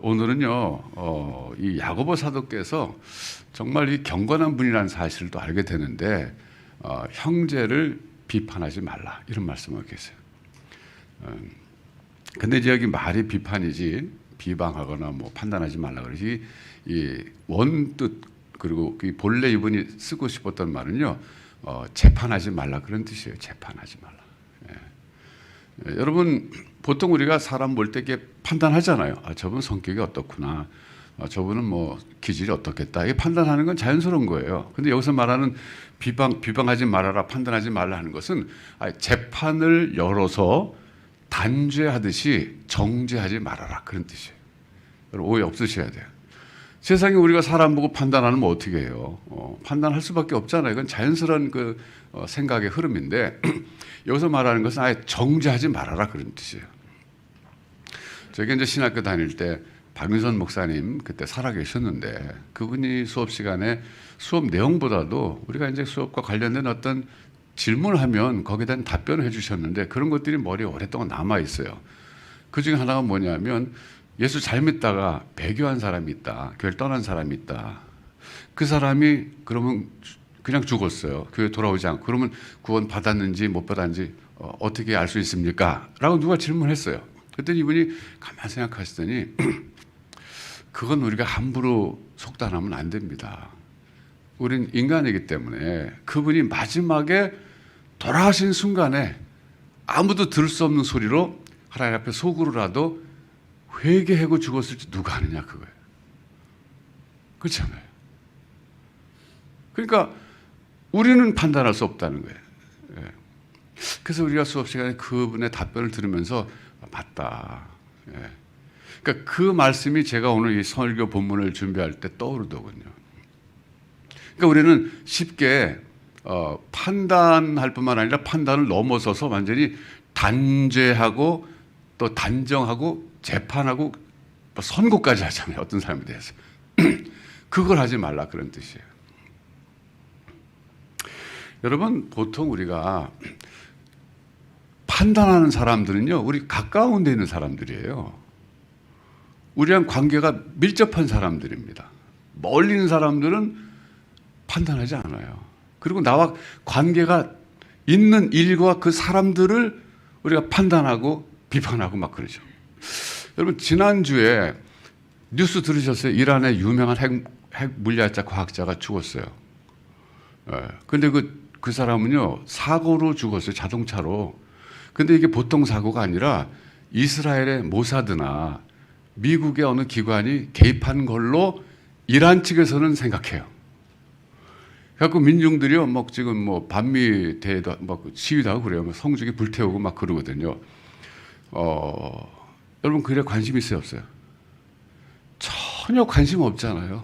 오늘은요, 이 야고보 사도께서 정말 이 경건한 분이라는 사실을 또 알게 되는데, 형제를 비판하지 말라 이런 말씀을 계세요. 근데 이제 여기 말이 비판이지 비방하거나 뭐 판단하지 말라 그러지, 이 원뜻 그리고 그 본래 이분이 쓰고 싶었던 말은요, 재판하지 말라 그런 뜻이에요. 재판하지 말라. 여러분, 보통 우리가 사람 볼 때 이렇게 판단하잖아요. 저분 성격이 어떻구나, 저분은 뭐 기질이 어떻겠다, 이게 판단하는 건 자연스러운 거예요. 근데 여기서 말하는 비방하지 말아라, 판단하지 말라 하는 것은 재판을 열어서 단죄하듯이 정죄하지 말아라 그런 뜻이에요. 여러분, 오해 없으셔야 돼요. 세상에 우리가 사람 보고 판단하면 어떻게 해요? 판단할 수밖에 없잖아요. 이건 자연스러운 그 생각의 흐름인데 여기서 말하는 것은 아예 정죄하지 말아라 그런 뜻이에요. 저기 이제 신학교 다닐 때 박윤선 목사님 그때 살아계셨는데, 그분이 수업 시간에 수업 내용보다도 우리가 이제 수업과 관련된 어떤 질문을 하면 거기에 대한 답변을 해주셨는데, 그런 것들이 머리에 오랫동안 남아 있어요. 그 중에 하나가 뭐냐면, 예수 잘 믿다가 배교한 사람이 있다, 교회를 떠난 사람이 있다. 그 사람이 그러면 그냥 죽었어요. 교회 돌아오지 않고. 그러면 구원 받았는지 못 받았는지 어떻게 알 수 있습니까? 라고 누가 질문했어요. 그랬더니 이분이 가만히 생각하시더니 그건 우리가 함부로 속단하면 안 됩니다. 우린 인간이기 때문에 그분이 마지막에 돌아가신 순간에 아무도 들을 수 없는 소리로 하나님 앞에 속으로라도 회개하고 죽었을지 누가 아느냐 그거예요. 그렇잖아요. 그러니까 우리는 판단할 수 없다는 거예요. 그래서 우리가 수업 시간에 그분의 답변을 들으면서 맞다. 그러니까 그 말씀이 제가 오늘 이 설교 본문을 준비할 때 떠오르더군요. 그러니까 우리는 쉽게 판단할 뿐만 아니라 판단을 넘어서서 완전히 단죄하고 또 단정하고 재판하고 선고까지 하잖아요. 어떤 사람에 대해서. 그걸 하지 말라 그런 뜻이에요. 여러분, 보통 우리가 판단하는 사람들은요, 우리 가까운 데 있는 사람들이에요. 우리랑 관계가 밀접한 사람들입니다. 멀리 있는 사람들은 판단하지 않아요. 그리고 나와 관계가 있는 일과 그 사람들을 우리가 판단하고 비판하고 막 그러죠. 여러분, 지난주에 뉴스 들으셨어요? 이란의 유명한 핵 물리학자 과학자가 죽었어요. 근데 그 사람은요, 사고로 죽었어요. 자동차로. 근데 이게 보통 사고가 아니라 이스라엘의 모사드나 미국의 어느 기관이 개입한 걸로 이란 측에서는 생각해요. 그래갖고 민중들이요, 막 지금 뭐 반미 대회도 막 시위도 하고 그래요. 성주기 불태우고 막 그러거든요. 여러분, 그래 관심 있어요, 없어요? 전혀 관심 없잖아요.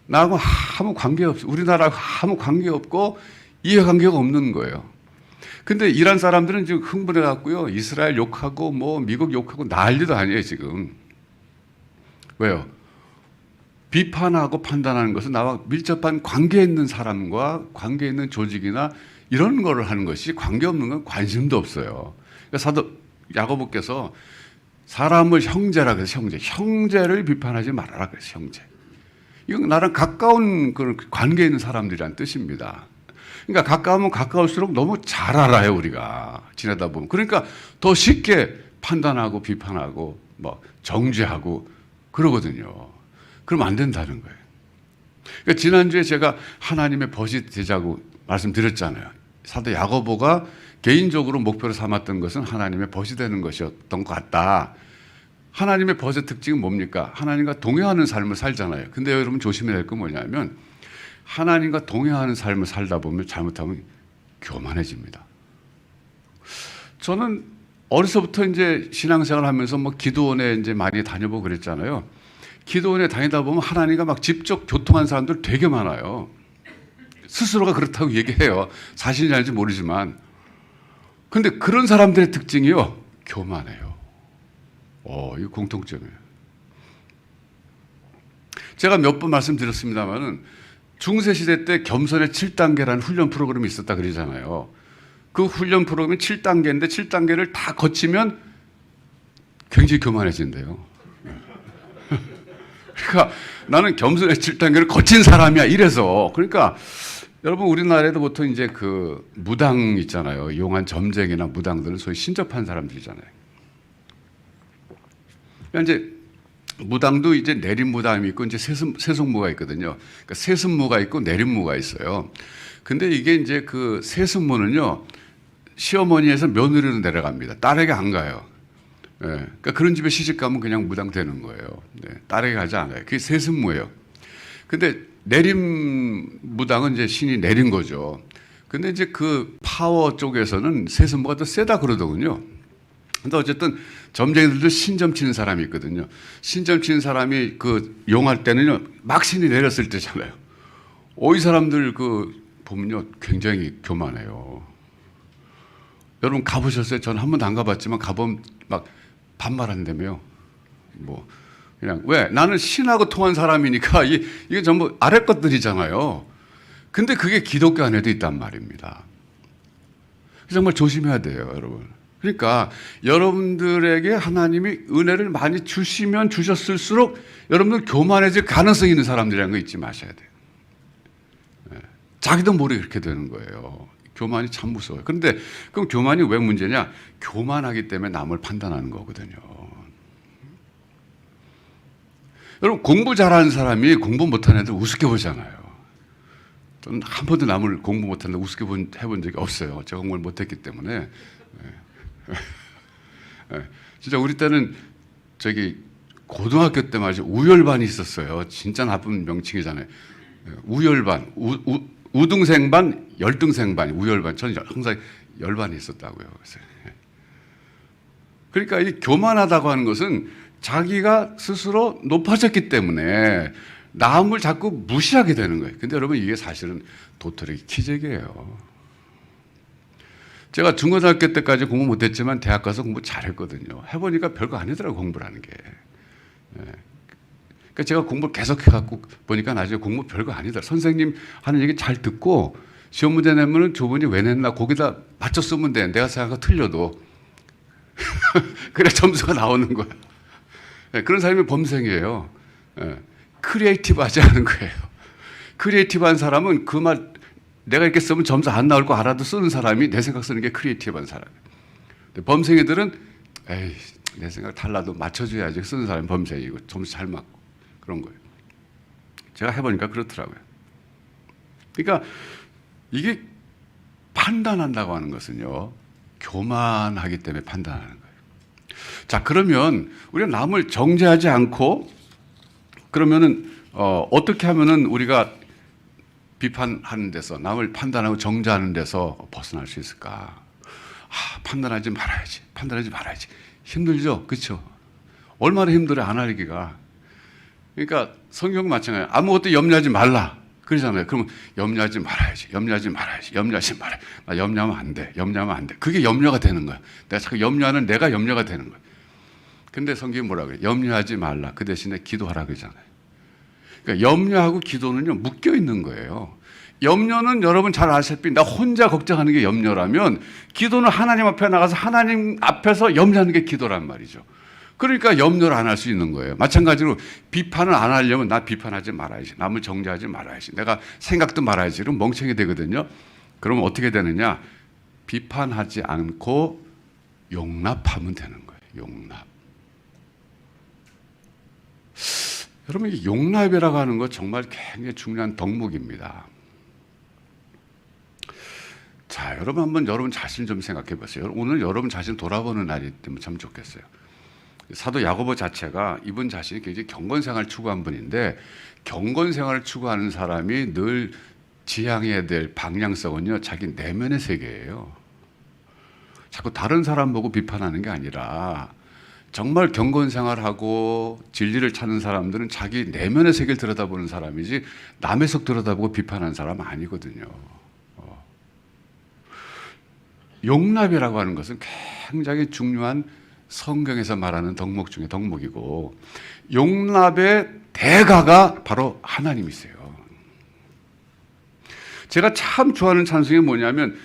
나하고 아무 관계 없어요. 우리나라하고 아무 관계 없고 이해관계가 없는 거예요. 근데 이란 사람들은 지금 흥분해갖고요, 이스라엘 욕하고 뭐 미국 욕하고 난리도 아니에요, 지금. 왜요? 비판하고 판단하는 것은 나와 밀접한 관계에 있는 사람과 관계에 있는 조직이나 이런 거를 하는 것이, 관계없는 건 관심도 없어요. 그러니까 사도 야고보께서 사람을 형제라 그래서 형제를 비판하지 말아라 그래서 형제. 이건 나랑 가까운 그런 관계에 있는 사람들이란 뜻입니다. 그러니까 가까우면 가까울수록 너무 잘 알아요, 우리가 지내다 보면. 그러니까 더 쉽게 판단하고 비판하고 뭐 정죄하고 그러거든요. 그러면 안 된다는 거예요. 그러니까 지난주에 제가 하나님의 벗이 되자고 말씀드렸잖아요. 사도 야고보가 개인적으로 목표로 삼았던 것은 하나님의 벗이 되는 것이었던 것 같다. 하나님의 벗의 특징은 뭡니까? 하나님과 동행하는 삶을 살잖아요. 근데 여러분 조심해야 될 건 뭐냐면, 하나님과 동행하는 삶을 살다 보면 잘못하면 교만해집니다. 저는 어려서부터 이제 신앙생활 하면서 뭐 기도원에 이제 많이 다녀보고 그랬잖아요. 기도원에 다니다 보면 하나님과 막 직접 교통한 사람들 되게 많아요. 스스로가 그렇다고 얘기해요. 사실인지 아닌지 모르지만. 근데 그런 사람들의 특징이요, 교만해요. 이거 공통점이에요. 제가 몇 번 말씀드렸습니다만은 중세시대 때 겸손의 7단계라는 훈련 프로그램이 있었다 그러잖아요. 그 훈련 프로그램이 7단계인데 7단계를 다 거치면 굉장히 교만해진대요. 그러니까 나는 겸손의 7단계를 거친 사람이야 이래서. 그러니까 여러분 우리나라에도 보통 이제 그 무당 있잖아요. 용한 점쟁이나 무당들은 소위 신접한 사람들이잖아요. 그러니까 이제 무당도 이제 내림무당이 있고 이제 세속무가 있거든요. 그러니까 세습무가 있고 내림무가 있어요. 근데 이게 이제 그 세습무는요, 시어머니에서 며느리로 내려갑니다. 딸에게 안 가요. 예, 그러니까 그런 집에 시집 가면 그냥 무당 되는 거예요. 네, 딸에게 가지 않아요. 그게 세습무예요. 근데 내림 무당은 이제 신이 내린 거죠. 근데 이제 그 파워 쪽에서는 세습무가 더 세다 그러더군요. 근데 어쨌든 점쟁이들도 신점 치는 사람이 있거든요. 신점 치는 사람이 그 용할 때는요, 막 신이 내렸을 때잖아요. 이 사람들 그 보면요, 굉장히 교만해요. 여러분 가보셨어요? 저는 한 번도 안 가봤지만 가보면 막 반말한다며요. 뭐 그냥 왜? 나는 신하고 통한 사람이니까 이게 전부 아래 것들이잖아요. 근데 그게 기독교 안에도 있단 말입니다. 정말 조심해야 돼요, 여러분. 그러니까 여러분들에게 하나님이 은혜를 많이 주시면 주셨을수록 여러분들 교만해질 가능성이 있는 사람들이라는 거 잊지 마셔야 돼요. 자기도 모르게 그렇게 되는 거예요. 교만이 참 무서워요. 그런데 그럼 교만이 왜 문제냐? 교만하기 때문에 남을 판단하는 거거든요. 여러분 공부 잘하는 사람이 공부 못하는 애들 우습게 보잖아요. 저는 한 번도 남을 공부 못하는 애 우습게 해본 적이 없어요. 제가 공부를 못했기 때문에. 진짜 우리 때는 저기 고등학교 때 말이죠. 우열반이 있었어요. 진짜 나쁜 명칭이잖아요. 우열반, 우등생반, 열등생반, 우열반. 저는 항상 열반이 있었다고요. 그러니까 이 교만하다고 하는 것은 자기가 스스로 높아졌기 때문에 남을 자꾸 무시하게 되는 거예요. 근데 여러분 이게 사실은 도토리 키재기예요. 제가 중고등학교 때까지 공부 못했지만 대학 가서 공부 잘했거든요. 해보니까 별거 아니더라고요, 공부라는 게. 그러니까 제가 공부를 계속 해갖고 보니까 나중에 공부 별거 아니다. 선생님 하는 얘기 잘 듣고 시험 문제 내면은 저분이 왜 냈나 거기다 맞춰 쓰면 돼. 내가 생각하고 틀려도. 그래 점수가 나오는 거야. 그런 사람이 범생이에요. 크리에이티브 하지 않은 거예요. 크리에이티브한 사람은 그 말 내가 이렇게 쓰면 점수 안 나올 거 알아도 쓰는 사람이 내 생각 쓰는 게 크리에이티브한 사람이에요. 범생이들은 에이 내 생각 달라도 맞춰줘야지 쓰는 사람이 범생이고 점수 잘 맞고 그런 거예요. 제가 해보니까 그렇더라고요. 그러니까 이게 판단한다고 하는 것은요, 교만하기 때문에 판단하는 거예요. 자, 그러면 우리가 남을 정죄하지 않고 그러면은 어떻게 하면은 우리가 비판하는 데서 남을 판단하고 정죄하는 데서 벗어날 수 있을까? 판단하지 말아야지. 판단하지 말아야지. 힘들죠, 그렇죠? 얼마나 힘들어 안 하기가. 그러니까 성경 마찬가지예요. 아무것도 염려하지 말라 그러잖아요. 그러면 염려하지 말아야지. 염려하지 말아야지. 염려하지 말아야지. 나 염려하면 안 돼. 염려하면 안 돼. 그게 염려가 되는 거야. 내가 자꾸 염려하는 내가 염려가 되는 거야. 근데 성경이 뭐라 그래요? 염려하지 말라. 그 대신에 기도하라 그러잖아요. 그러니까 염려하고 기도는요 묶여 있는 거예요. 염려는 여러분 잘 아시다시피 나 혼자 걱정하는 게 염려라면 기도는 하나님 앞에 나가서 하나님 앞에서 염려하는 게 기도란 말이죠. 그러니까 염려를 안 할 수 있는 거예요. 마찬가지로 비판을 안 하려면 나 비판하지 말아야지. 남을 정죄하지 말아야지. 내가 생각도 말아야지. 그럼 멍청이 되거든요. 그러면 어떻게 되느냐? 비판하지 않고 용납하면 되는 거예요. 용납. 여러분 이 용납이라고 하는 거 정말 굉장히 중요한 덕목입니다. 자, 여러분 한번 여러분 자신 좀 생각해 보세요. 오늘 여러분 자신 돌아보는 날이 되면 참 좋겠어요. 사도 야고보 자체가 이분 자신이 굉장히 경건 생활을 추구한 분인데 경건 생활을 추구하는 사람이 늘 지향해야 될 방향성은요 자기 내면의 세계예요. 자꾸 다른 사람 보고 비판하는 게 아니라 정말 경건 생활하고 진리를 찾는 사람들은 자기 내면의 세계를 들여다보는 사람이지 남의 속 들여다보고 비판하는 사람은 아니거든요. 용납이라고 하는 것은 굉장히 중요한 성경에서 말하는 덕목 중에 덕목이고 용납의 대가가 바로 하나님이세요. 제가 참 좋아하는 찬송이 뭐냐면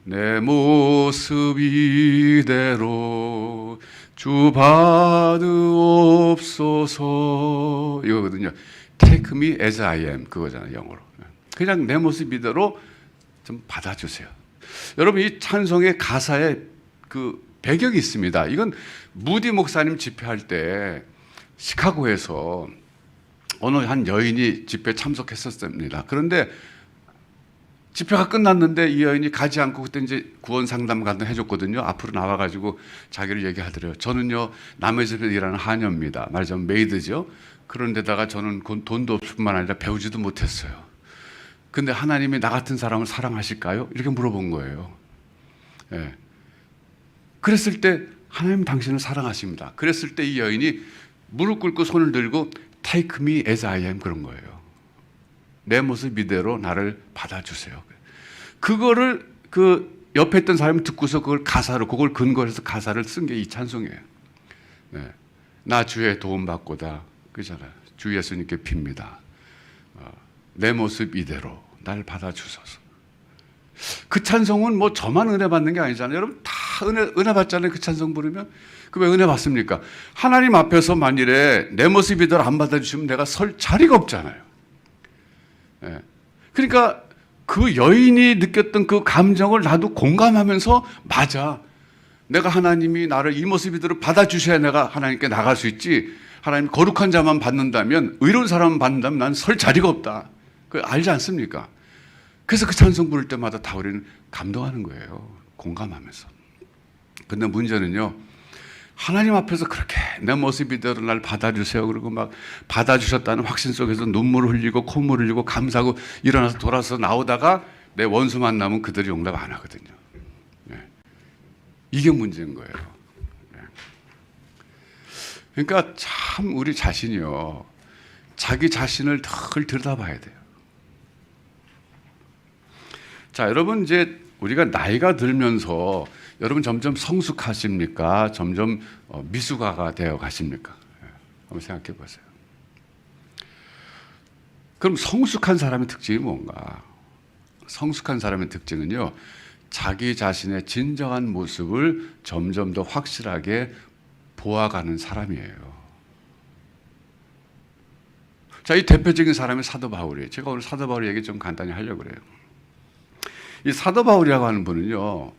내 모습 이대로 주 받으옵소서 이거거든요. Take me as I am 그거잖아요, 영어로. 그냥 내 모습 이대로 좀 받아주세요. 여러분, 이 찬송의 가사에 그 배경이 있습니다. 이건 무디 목사님 집회할 때 시카고에서 어느 한 여인이 집회에 참석했었습니다. 그런데 집회가 끝났는데 이 여인이 가지 않고 그때 이제 구원 상담 같은 거 해줬거든요. 앞으로 나와가지고 자기를 얘기하더래요. 저는요, 남의 집에서 일하는 하녀입니다. 말하자면 메이드죠. 그런데다가 저는 돈도 없을 뿐만 아니라 배우지도 못했어요. 근데 하나님이 나 같은 사람을 사랑하실까요? 이렇게 물어본 거예요. 예. 그랬을 때 하나님 당신을 사랑하십니다. 그랬을 때 이 여인이 무릎 꿇고 손을 들고 Take me as I am 그런 거예요. 내 모습 이대로 나를 받아주세요. 그거를 그 옆에 있던 사람이 듣고서 그걸 가사로, 그걸 근거로 해서 가사를 쓴 게 이 찬송이에요. 네. 나 주의 도움받고다. 그잖아요. 주 예수님께 빕니다. 내 모습 이대로 날 받아주소서. 그 찬송은 뭐 저만 은혜 받는 게 아니잖아요. 여러분 다 은혜 받잖아요. 그 찬송 부르면. 그 왜 은혜 받습니까? 하나님 앞에서 만일에 내 모습 이대로 안 받아주시면 내가 설 자리가 없잖아요. 예. 그러니까 그 여인이 느꼈던 그 감정을 나도 공감하면서 맞아. 내가 하나님이 나를 이 모습 이대로 받아주셔야 내가 하나님께 나갈 수 있지. 하나님 거룩한 자만 받는다면, 의로운 사람만 받는다면 난 설 자리가 없다. 그 알지 않습니까? 그래서 그 찬송 부를 때마다 다 우리는 감동하는 거예요. 공감하면서. 근데 문제는요, 하나님 앞에서 그렇게 내 모습 이대로 날 받아주세요. 그리고 막 받아주셨다는 확신 속에서 눈물을 흘리고 콧물을 흘리고 감사하고 일어나서 돌아서 나오다가 내 원수 만나면 그들이 용납 안 하거든요. 네. 이게 문제인 거예요. 네. 그러니까 참 우리 자신이요, 자기 자신을 덜 들여다봐야 돼요. 자, 여러분 이제 우리가 나이가 들면서 여러분 점점 성숙하십니까? 점점 미숙아가 되어 가십니까? 한번 생각해 보세요. 그럼 성숙한 사람의 특징이 뭔가? 성숙한 사람의 특징은요, 자기 자신의 진정한 모습을 점점 더 확실하게 보아가는 사람이에요. 자, 이 대표적인 사람이 사도 바울이에요. 제가 오늘 사도 바울 얘기 좀 간단히 하려고 그래요. 이 사도 바울이라고 하는 분은요,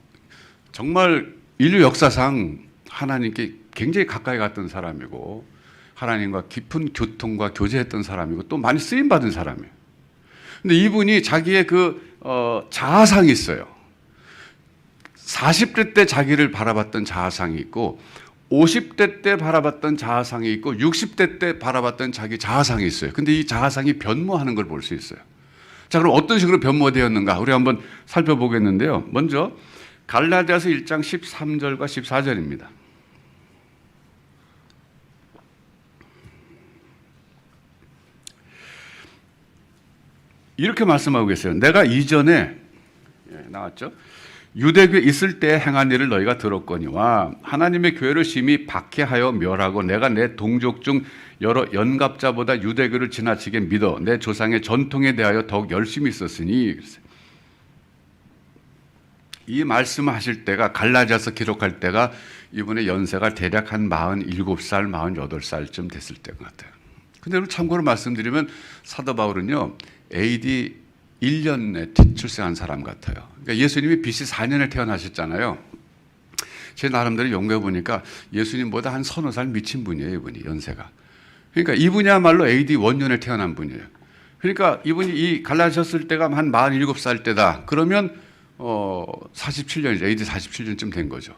정말 인류 역사상 하나님께 굉장히 가까이 갔던 사람이고, 하나님과 깊은 교통과 교제했던 사람이고, 또 많이 쓰임받은 사람이에요. 근데 이분이 자기의 자아상이 있어요. 40대 때 자기를 바라봤던 자아상이 있고, 50대 때 바라봤던 자아상이 있고, 60대 때 바라봤던 자기 자아상이 있어요. 근데 이 자아상이 변모하는 걸 볼 수 있어요. 자, 그럼 어떤 식으로 변모되었는가? 우리 한번 살펴보겠는데요. 먼저 갈라디아서 1장 13절과 14절입니다. 이렇게 말씀하고 계세요. 내가 이전에 나왔죠? 유대교에 있을 때 행한 일을 너희가 들었거니와 하나님의 교회를 심히 박해하여 멸하고 내가 내 동족 중 여러 연갑자보다 유대교를 지나치게 믿어 내 조상의 전통에 대하여 더욱 열심히 있었으니. 이 말씀을 하실 때가, 갈라디아서 기록할 때가 이분의 연세가 대략 한 47살, 48살쯤 됐을 때 같아요. 근데 참고로 말씀드리면 사도 바울은요, AD 1년에 출생한 사람 같아요. 그러니까 예수님이 BC 4년에 태어나셨잖아요. 제 나름대로 연구해 보니까 예수님보다 한 서너 살 미친 분이에요, 이분이 연세가. 그러니까 이분이야말로 AD 1년에 태어난 분이에요. 그러니까 이분이 이 갈라디아서 때가 한 47살 때다. 그러면 47년이죠. AD 47년쯤 된 거죠.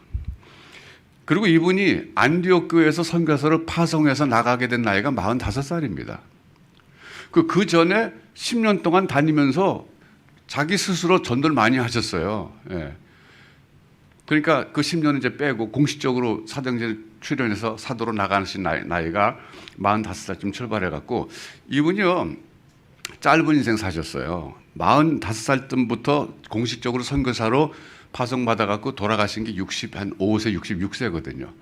그리고 이분이 안디옥 교회에서 선교사로 파송해서 나가게 된 나이가 45살입니다. 그 전에 10년 동안 다니면서 자기 스스로 전도를 많이 하셨어요. 예. 그러니까 그 10년은 이제 빼고 공식적으로 사도행전에 출연해서 사도로 나가신 나이가 45살쯤 출발해갖고 이분이요, 짧은 인생 사셨어요. 45살 때부터 공식적으로 선교사로 파송받아갖고 돌아가신 게 65세, 66세거든요.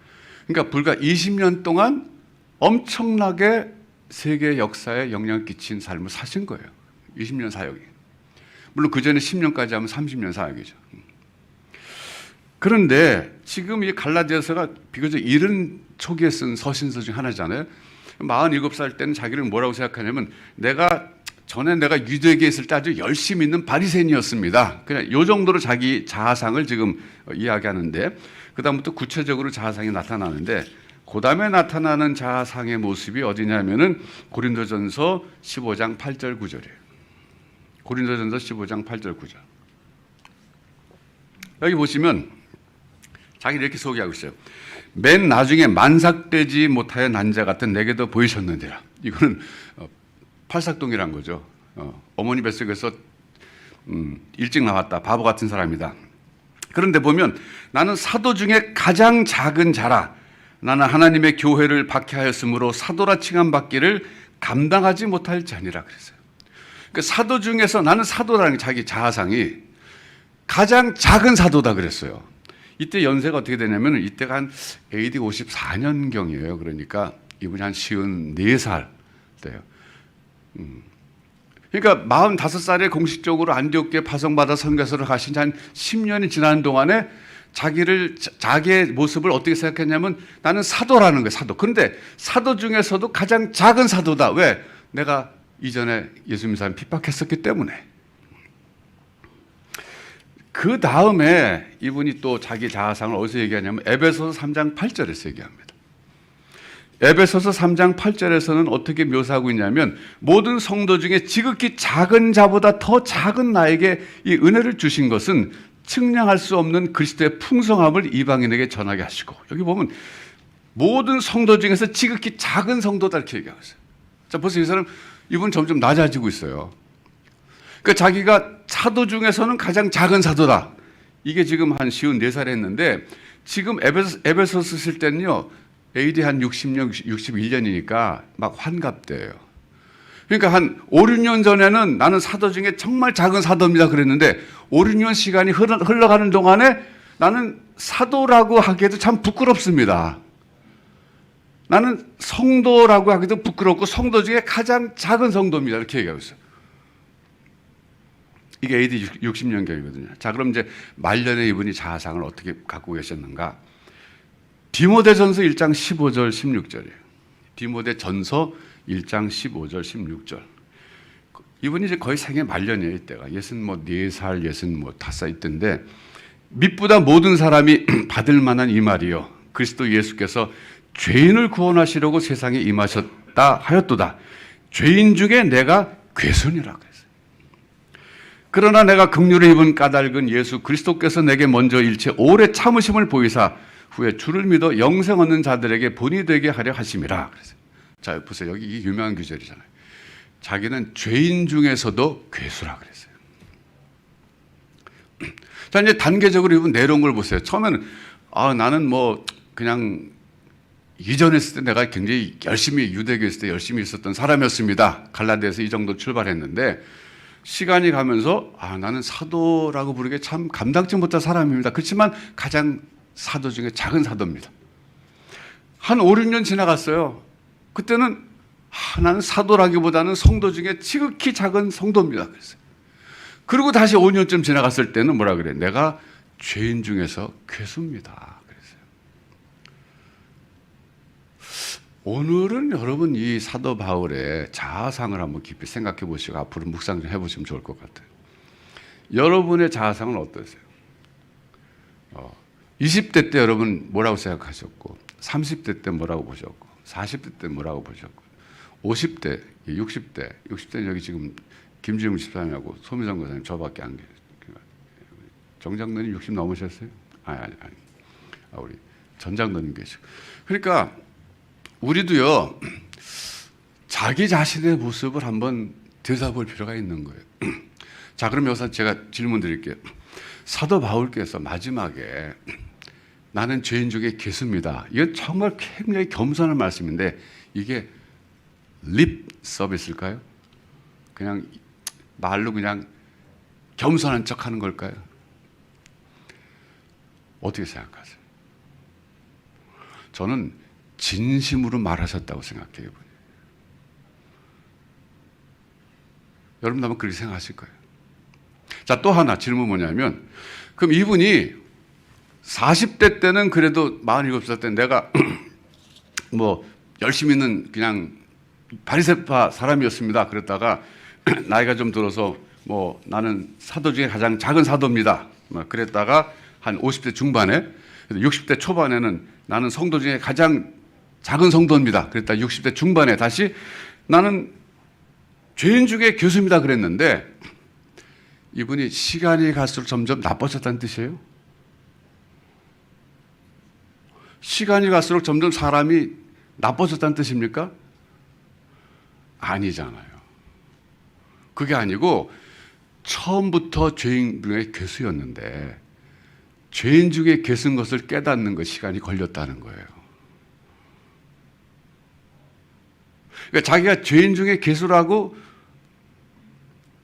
그러니까 불과 20년 동안 엄청나게 세계 역사에 영향을 끼친 삶을 사신 거예요. 20년 사역이. 물론 그 전에 10년까지 하면 30년 사역이죠. 그런데 지금 이 갈라디아서가 비교적 이른 초기에 쓴 서신서 중 하나잖아요. 47살 때는 자기를 뭐라고 생각하냐면 전에 내가 유대계에 있을 때 아주 열심히 있는 바리새인이었습니다. 그냥 요 정도로 자기 자아상을 지금 이야기하는데, 그다음부터 구체적으로 자아상이 나타나는데, 그 다음에 나타나는 자아상의 모습이 어디냐면은 고린도전서 15장 8절 9절이에요. 고린도전서 15장 8절 9절. 여기 보시면 자기 이렇게 소개하고 있어요. 맨 나중에 만삭되지 못하여 난 자 같은 내게도 보이셨느니라. 이거는 팔삭동이란 거죠. 어머니 뱃속에서 일찍 나왔다. 바보 같은 사람이다. 그런데 보면 나는 사도 중에 가장 작은 자라. 나는 하나님의 교회를 박해하였으므로 사도라 칭함받기를 감당하지 못할 자니라 그랬어요. 그러니까 사도 중에서 나는 사도라는 자기 자아상이 가장 작은 사도다 그랬어요. 이때 연세가 어떻게 되냐면 이때가 한 AD 54년경이에요. 그러니까 이분이 한 54살 때예요. 그러니까 45살에 공식적으로 안디옥교에 파송받아 선교사를 하신 지 한 10년이 지난 동안에 자기의 모습을 어떻게 생각했냐면 나는 사도라는 거예요. 사도. 그런데 사도 중에서도 가장 작은 사도다. 왜? 내가 이전에 예수 믿는 사람 핍박했었기 때문에. 그 다음에 이분이 또 자기 자아상을 어디서 얘기하냐면 에베소서 3장 8절에서 얘기합니다. 에베소서 3장 8절에서는 어떻게 묘사하고 있냐면 모든 성도 중에 지극히 작은 자보다 더 작은 나에게 이 은혜를 주신 것은 측량할 수 없는 그리스도의 풍성함을 이방인에게 전하게 하시고, 여기 보면 모든 성도 중에서 지극히 작은 성도다 이렇게 얘기하고 있어요. 자, 벌써 이 사람 이분 점점 낮아지고 있어요. 그러니까 자기가 사도 중에서는 가장 작은 사도다. 이게 지금 한 54살에 했는데 지금 에베소서 쓸 때는요 AD 한 60년, 61년이니까 막 환갑대예요. 그러니까 한 5, 6년 전에는 나는 사도 중에 정말 작은 사도입니다 그랬는데 5, 6년 시간이 흘러가는 동안에 나는 사도라고 하기에도 참 부끄럽습니다. 나는 성도라고 하기도 부끄럽고 성도 중에 가장 작은 성도입니다 이렇게 얘기하고 있어요. 이게 AD 60년경이거든요. 자, 그럼 이제 말년에 이분이 자아상을 어떻게 갖고 계셨는가? 디모데전서 1장 15절 16절이에요. 디모데전서 1장 15절 16절. 이분이 이제 거의 생애 말년이에요. 이때가 64살, 65살 이때인데 밑보다 모든 사람이 받을 만한 이 말이요. 그리스도 예수께서 죄인을 구원하시려고 세상에 임하셨다 하였도다. 죄인 중에 내가 괴순이라고 했어요. 그러나 내가 긍휼을 입은 까닭은 예수 그리스도께서 내게 먼저 일체 오래 참으심을 보이사 후에 주를 믿어 영생 얻는 자들에게 본이 되게 하려 하심이라 그랬어요. 자, 보세요. 여기 이게 유명한 구절이잖아요. 자기는 죄인 중에서도 괴수라 그랬어요. 자, 이제 단계적으로 이분 내려온 걸 보세요. 처음에는 나는 뭐 그냥 이전에 있을 때 내가 굉장히 열심히 유대교에 있을 때 열심히 있었던 사람이었습니다. 갈라디아에서 이 정도 출발했는데 시간이 가면서 나는 사도라고 부르기에 참 감당치 못한 사람입니다. 그렇지만 가장 사도 중에 작은 사도입니다. 한 5, 6년 지나갔어요. 그때는 나는 사도라기보다는 성도 중에 지극히 작은 성도입니다. 그랬어요. 그리고 다시 5년쯤 지나갔을 때는 뭐라 그래? 내가 죄인 중에서 괴수입니다. 그랬어요. 오늘은 여러분 이 사도 바울의 자아상을 한번 깊이 생각해 보시고 앞으로 묵상 좀 해보시면 좋을 것 같아요. 여러분의 자아상은 어떠세요? 20대 때 여러분 뭐라고 생각하셨고 30대 때 뭐라고 보셨고 40대 때 뭐라고 보셨고 50대, 60대는 여기 지금 김지웅 집사님하고 소미정 교사님 저밖에 안 계세요. 정장로님 60 넘으셨어요? 아니. 우리 전장로님 계시고. 그러니까 우리도요 자기 자신의 모습을 한번 들여다볼 필요가 있는 거예요. 자, 그럼 여기서 제가 질문 드릴게요. 사도 바울께서 마지막에 나는 죄인 중에 괴수입니다. 이건 정말 굉장히 겸손한 말씀인데 이게 립 서비스일까요? 그냥 말로 그냥 겸손한 척하는 걸까요? 어떻게 생각하세요? 저는 진심으로 말하셨다고 생각해요. 여러분도 아마 그렇게 생각하실 거예요. 자, 또 하나 질문 뭐냐면 그럼 이분이 40대 때는 그래도 47살 때 내가 뭐 열심히는 그냥 바리새파 사람이었습니다. 그랬다가 나이가 좀 들어서 뭐 나는 사도 중에 가장 작은 사도입니다. 뭐 그랬다가 한 50대 중반에 60대 초반에는 나는 성도 중에 가장 작은 성도입니다. 그랬다 60대 중반에 다시 나는 죄인 중에 교수입니다. 그랬는데 이분이 시간이 갈수록 점점 나빠졌다는 뜻이에요. 시간이 갈수록 점점 사람이 나빠졌다는 뜻입니까? 아니잖아요. 그게 아니고 처음부터 죄인 중에 괴수였는데 죄인 중에 괴수인 것을 깨닫는 것 시간이 걸렸다는 거예요. 그러니까 자기가 죄인 중에 괴수라고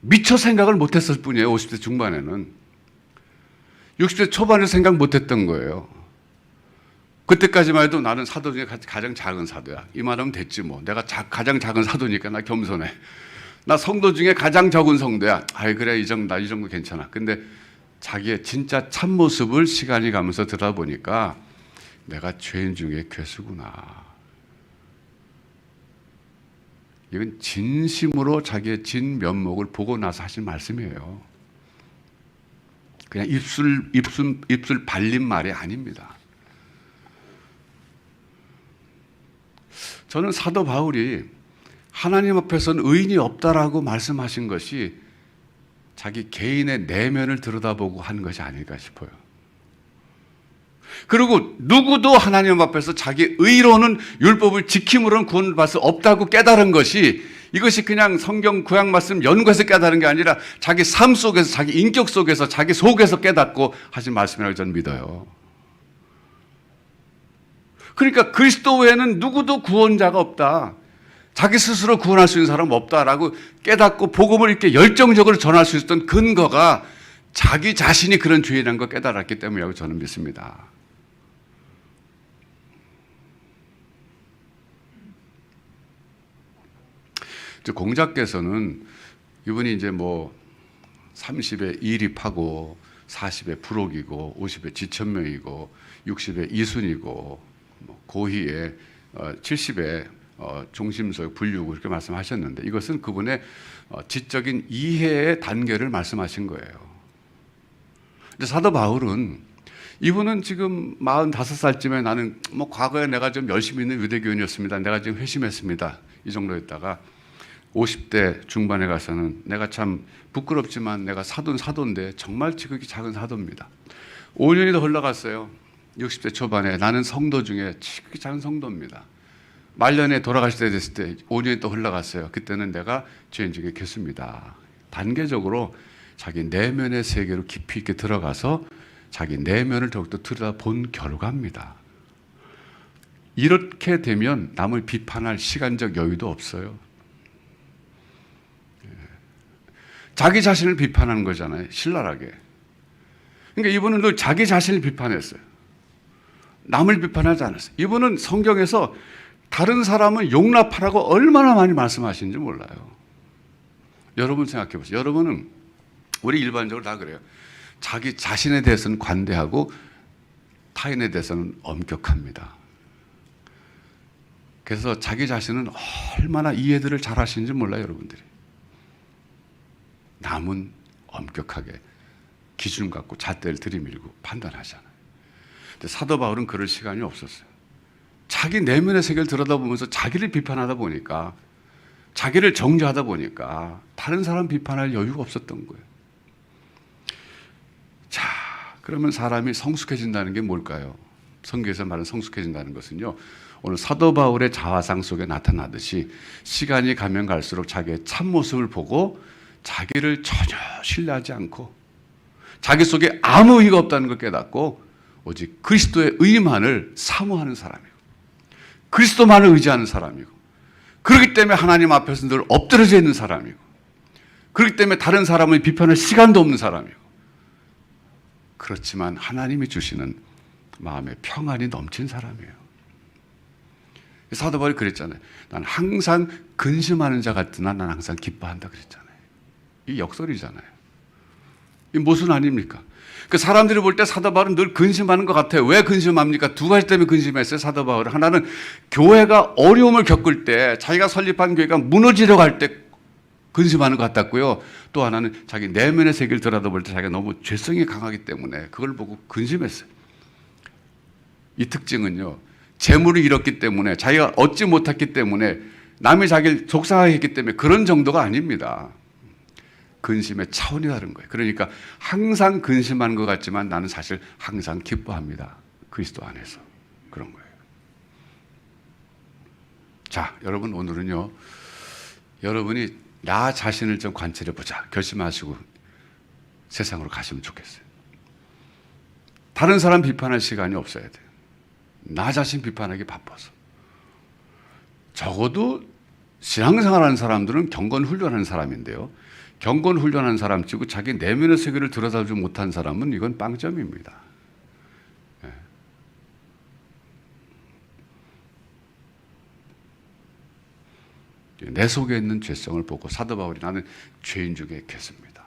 미처 생각을 못했을 뿐이에요. 50대 중반에는. 60대 초반에 생각 못했던 거예요. 그때까지만 해도 나는 사도 중에 가장 작은 사도야. 이 말하면 됐지 뭐. 내가 가장 작은 사도니까 나 겸손해. 나 성도 중에 가장 적은 성도야. 아이 그래 나 이 정도 괜찮아. 근데 자기의 진짜 참모습을 시간이 가면서 들어보니까 내가 죄인 중에 괴수구나. 이건 진심으로 자기의 진면목을 보고 나서 하신 말씀이에요. 그냥 입술 발린 말이 아닙니다. 저는 사도 바울이 하나님 앞에서는 의인이 없다라고 말씀하신 것이 자기 개인의 내면을 들여다보고 한 것이 아닐까 싶어요. 그리고 누구도 하나님 앞에서 자기 의로는 율법을 지킴으로는 구원을 받을 수 없다고 깨달은 것이 이것이 그냥 성경 구약 말씀 연구해서 깨달은 게 아니라 자기 삶 속에서 자기 인격 속에서 자기 속에서 깨닫고 하신 말씀이라고 저는 믿어요. 그러니까 그리스도 외에는 누구도 구원자가 없다. 자기 스스로 구원할 수 있는 사람은 없다라고 깨닫고 복음을 이렇게 열정적으로 전할 수 있었던 근거가 자기 자신이 그런 죄인이라는 걸 깨달았기 때문이라고 저는 믿습니다. 공자께서는 이분이 이제 뭐 30에 이립하고 40에 불옥이고 50에 지천명이고 60에 이순이고 고희에 70에 중심소에 불유고 이렇게 말씀하셨는데 이것은 그분의 지적인 이해의 단계를 말씀하신 거예요. 근데 사도 바울은 이분은 지금 45살쯤에 나는 뭐 과거에 내가 좀 열심히 있는 유대교인이었습니다. 내가 지금 회심했습니다. 이 정도였다가 50대 중반에 가서는 내가 참 부끄럽지만 내가 사도인데 정말 지극히 작은 사도입니다. 5년이 더 흘러갔어요. 60대 초반에 나는 성도 중에 지극히 작은 성도입니다. 말년에 돌아가실 때 됐을 때 5년이 또 흘러갔어요. 그때는 내가 죄인 중에 괴수입니다. 단계적으로 자기 내면의 세계로 깊이 있게 들어가서 자기 내면을 더욱더 들여다본 결과입니다. 이렇게 되면 남을 비판할 시간적 여유도 없어요. 자기 자신을 비판하는 거잖아요. 신랄하게. 그러니까 이분은 늘 자기 자신을 비판했어요. 남을 비판하지 않았어요. 이분은 성경에서 다른 사람을 용납하라고 얼마나 많이 말씀하시는지 몰라요. 여러분 생각해 보세요. 여러분은 우리 일반적으로 다 그래요. 자기 자신에 대해서는 관대하고 타인에 대해서는 엄격합니다. 그래서 자기 자신은 얼마나 이해들을 잘 하시는지 몰라요, 여러분들이. 남은 엄격하게 기준 갖고 잣대를 들이밀고 판단하잖아요. 근데 사도 바울은 그럴 시간이 없었어요. 자기 내면의 세계를 들여다보면서 자기를 비판하다 보니까 자기를 정죄하다 보니까 다른 사람 비판할 여유가 없었던 거예요. 자, 그러면 사람이 성숙해진다는 게 뭘까요? 성경에서 말하는 성숙해진다는 것은요, 오늘 사도 바울의 자화상 속에 나타나듯이 시간이 가면 갈수록 자기의 참모습을 보고 자기를 전혀 신뢰하지 않고 자기 속에 아무 의의가 없다는 걸 깨닫고 오직 그리스도의 의만을 사모하는 사람이고 그리스도만을 의지하는 사람이고 그렇기 때문에 하나님 앞에서 늘 엎드려져 있는 사람이고 그렇기 때문에 다른 사람을 비판할 시간도 없는 사람이고 그렇지만 하나님이 주시는 마음의 평안이 넘친 사람이에요. 사도 바울이 그랬잖아요. 난 항상 근심하는 자 같으나 난 항상 기뻐한다 그랬잖아요. 이 역설이잖아요. 이 모순 아닙니까? 그 사람들이 볼 때 사도 바울은 늘 근심하는 것 같아요. 왜 근심합니까? 두 가지 때문에 근심했어요, 사도 바울은. 하나는 교회가 어려움을 겪을 때, 자기가 설립한 교회가 무너지려고 할 때 근심하는 것 같았고요. 또 하나는 자기 내면의 세계를 들여다볼 때 자기가 너무 죄성이 강하기 때문에 그걸 보고 근심했어요. 이 특징은요, 재물을 잃었기 때문에, 자기가 얻지 못했기 때문에, 남이 자기를 속상하게 했기 때문에 그런 정도가 아닙니다. 근심의 차원이 다른 거예요. 그러니까 항상 근심하는 것 같지만 나는 사실 항상 기뻐합니다. 그리스도 안에서. 그런 거예요. 자, 여러분, 오늘은요, 여러분이 나 자신을 좀 관찰해 보자 결심하시고 세상으로 가시면 좋겠어요. 다른 사람 비판할 시간이 없어야 돼요. 나 자신 비판하기 바빠서. 적어도 신앙생활하는 사람들은 경건 훈련하는 사람인데요, 경건 훈련하는 사람 치고 자기 내면의 세계를 들여다보지 못한 사람은 이건 빵점입니다. 내 속에 있는 죄성을 보고 사도 바울이 나는 죄인 중에 있겠습니다.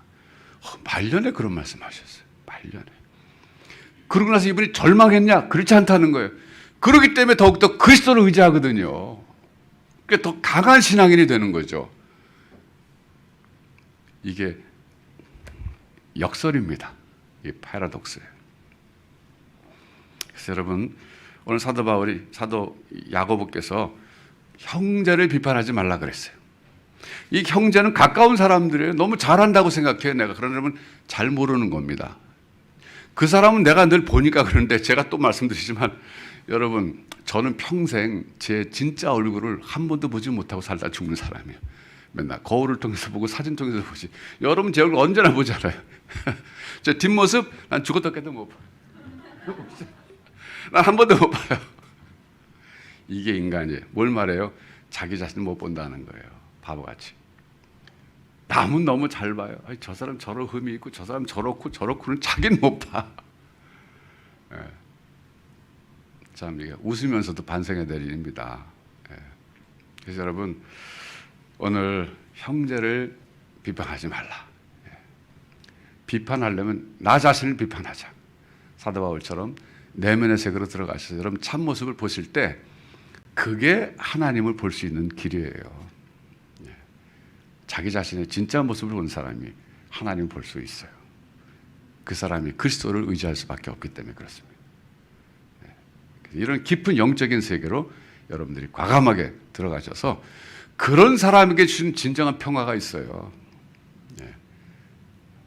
말년에 그런 말씀하셨어요. 말년에. 그러고 나서 이분이 절망했냐? 그렇지 않다는 거예요. 그렇기 때문에 더욱더 그리스도를 의지하거든요. 그러니까 더 강한 신앙인이 되는 거죠. 이게 역설입니다. 이 패러독스예요. 그래서 여러분, 오늘 사도 바울이, 사도 야고보께서 형제를 비판하지 말라 그랬어요. 이 형제는 가까운 사람들이에요. 너무 잘한다고 생각해요, 내가. 그러나 여러분, 잘 모르는 겁니다. 그 사람은 내가 늘 보니까 그러는데, 제가 또 말씀드리지만, 여러분, 저는 평생 제 진짜 얼굴을 한 번도 보지 못하고 살다 죽는 사람이에요. 맨날 거울을 통해서 보고 사진 통해서 보지. 여러분 제 얼굴 언제나 보잖아요. 제 뒷모습 난 죽었다 깨도 못 봐요. 난 한 번도 못 봐요. 이게 인간이에요. 뭘 말해요? 자기 자신을 못 본다는 거예요. 바보같이. 남은 너무 잘 봐요. 아니, 저 사람 저런 흠이 있고 저 사람 저렇고는 자기는 못 봐. 예. 참 이게 웃으면서도 반성해야 될 일입니다. 예. 그래서 여러분, 오늘 형제를 비판하지 말라. 예. 비판하려면 나 자신을 비판하자. 사도 바울처럼 내면의 세계로 들어가셔서 여러분 참모습을 보실 때 그게 하나님을 볼 수 있는 길이에요. 예. 자기 자신의 진짜 모습을 본 사람이 하나님을 볼 수 있어요. 그 사람이 그리스도를 의지할 수밖에 없기 때문에 그렇습니다. 예. 이런 깊은 영적인 세계로 여러분들이 과감하게 들어가셔서 그런 사람에게 주신 진정한 평화가 있어요. 예.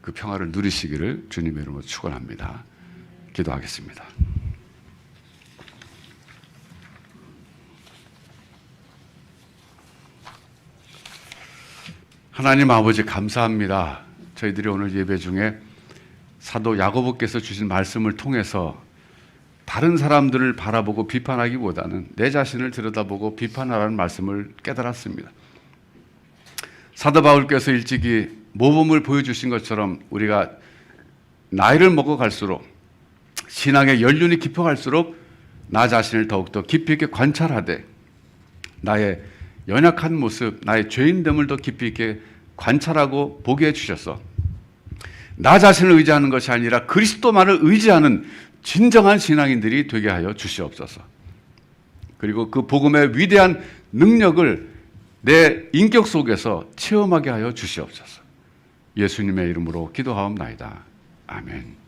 그 평화를 누리시기를 주님의 이름으로 축원합니다. 기도하겠습니다. 하나님 아버지, 감사합니다. 저희들이 오늘 예배 중에 사도 야고보께서 주신 말씀을 통해서 다른 사람들을 바라보고 비판하기보다는 내 자신을 들여다보고 비판하라는 말씀을 깨달았습니다. 사도 바울께서 일찍이 모범을 보여주신 것처럼 우리가 나이를 먹어갈수록, 신앙의 연륜이 깊어갈수록 나 자신을 더욱더 깊이 있게 관찰하되 나의 연약한 모습, 나의 죄인됨을 더 깊이 있게 관찰하고 보게 해주셔서 나 자신을 의지하는 것이 아니라 그리스도만을 의지하는 진정한 신앙인들이 되게 하여 주시옵소서. 그리고 그 복음의 위대한 능력을 내 인격 속에서 체험하게 하여 주시옵소서. 예수님의 이름으로 기도하옵나이다. 아멘.